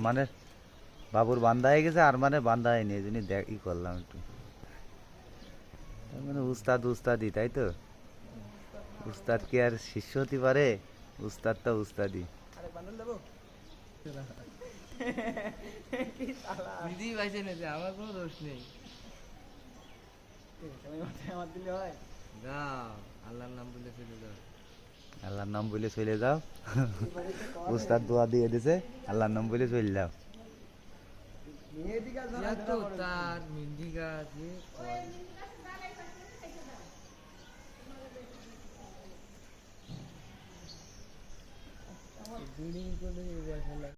আরমানের বাবুর বান্ধা হয়ে গেছে, আরমানের বান্ধা হয়নি, এই জন্য ই করলাম একটু। তার মানে উস্তাদ উস্তাদি, তাই তো? উস্তাদ কি আর শিষ্য হতে পারে? উস্তাদটা উস্তাদি। দিদি বাইছে নেছে, আমার কোনো দোষ নেই। যাও, আল্লাহর নাম বলে চলে যাও। আল্লাহর নাম বলে চলে যাও। উস্তাদ দোয়া দিয়ে দিছে, আল্লাহর নাম বলে চলে যাও। তো তার মেহেন্দি গাছ বিল্ডিং করে